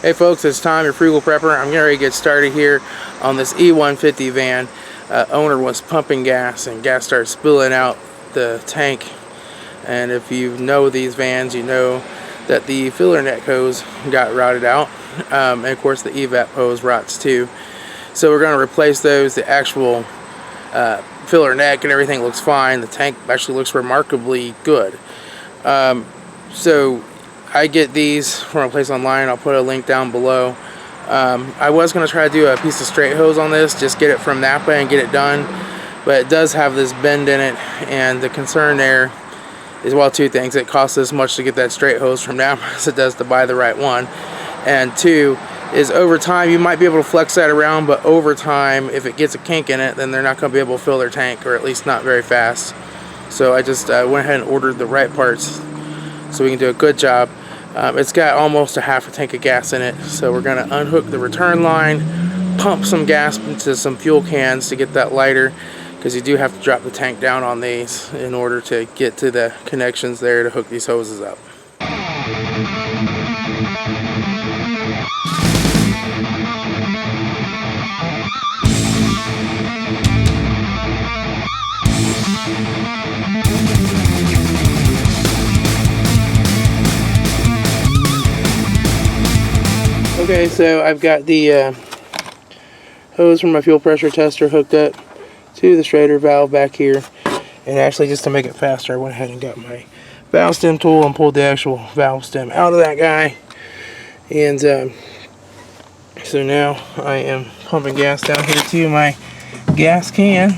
Hey folks, it's Tom, your Frugal Prepper. I'm getting ready to get started here on this E150 van. Owner was pumping gas and gas started spilling out the tank. And if you know these vans, you know that the filler neck hose got rotted out. And of course the evap hose rots too. So we're going to replace those. The actual filler neck and everything looks fine. The tank actually looks remarkably good. So I get these from a place online. I'll put a link down below. I was going to try to do a piece of straight hose on this, just get it from Napa and get it done, but it does have this bend in it, and the concern there is, well, two things. It costs as much to get that straight hose from Napa as it does to buy the right one, and two is over time you might be able to flex that around, but over time if it gets a kink in it, then they're not going to be able to fill their tank, or at least not very fast. So I just went ahead and ordered the right parts so we can do a good job. It's got almost a half a tank of gas in it, so we're going to unhook the return line, pump some gas into some fuel cans to get that lighter, because you do have to drop the tank down on these in order to get to the connections there to hook these hoses up. Okay, so I've got the hose from my fuel pressure tester hooked up to the Schrader valve back here, and actually just to make it faster I went ahead and got my valve stem tool and pulled the actual valve stem out of that guy, and so now I am pumping gas down here to my gas can.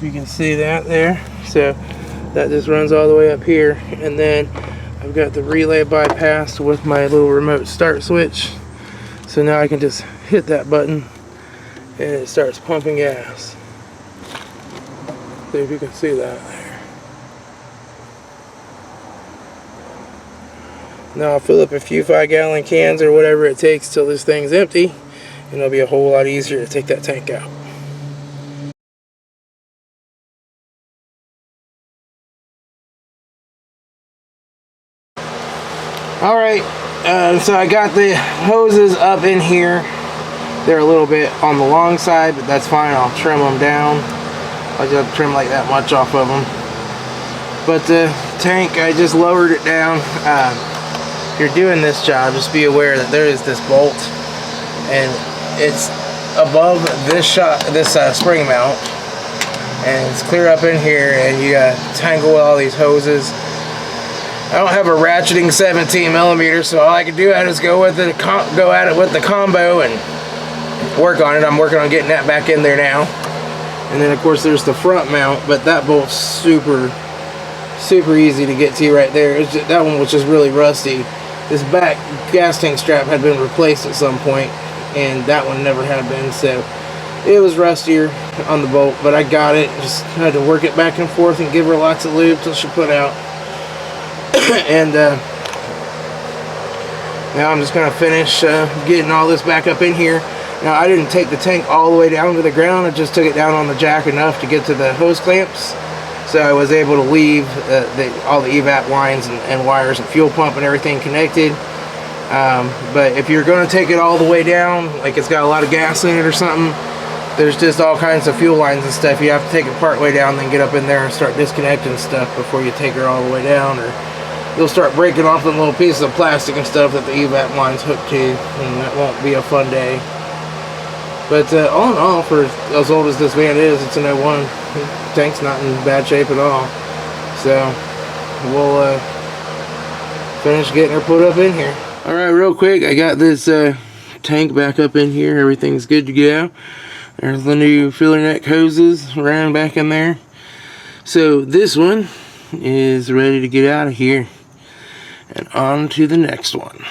You can see that there, so that just runs all the way up here, and then I've got the relay bypassed with my little remote start switch, so now I can just hit that button and it starts pumping gas. So if you can see that there. Now I'll fill up a few 5-gallon cans or whatever it takes till this thing's empty, and it'll be a whole lot easier to take that tank out. Alright, so I got the hoses up in here. They're a little bit on the long side, but that's fine. I'll trim them down. I just have to trim like that much off of them. But the tank, I just lowered it down. If you're doing this job, just be aware that there is this bolt, and it's above this spring mount, and it's clear up in here, and you gotta tangle with all these hoses. I don't have a ratcheting 17mm, so all I can do is go at it with the combo and work on it. I'm working on getting that back in there now. And then of course there's the front mount, but that bolt's super easy to get to right there. It's just, that one was just really rusty. This back gas tank strap had been replaced at some point, and that one never had been, so it was rustier on the bolt, but I got it. Just had to work it back and forth and give her lots of lube till she put out. And now I'm just going to finish getting all this back up in here. Now I didn't take the tank all the way down to the ground, I just took it down on the jack enough to get to the hose clamps, so I was able to leave all the evap lines and wires and fuel pump and everything connected. But if you're going to take it all the way down, like it's got a lot of gas in it or something, there's just all kinds of fuel lines and stuff. You have to take it part way down, then get up in there and start disconnecting stuff before you take her all the way down, or you'll start breaking off the little pieces of plastic and stuff that the evap line's hooked to, and that won't be a fun day. But all in all, for as old as this van is, it's an 01. The tank's not in bad shape at all. So we'll finish getting her put up in here. Alright, real quick, I got this tank back up in here. Everything's good to go. There's the new filler neck hoses ran back in there. So this one is ready to get out of here. And on to the next one.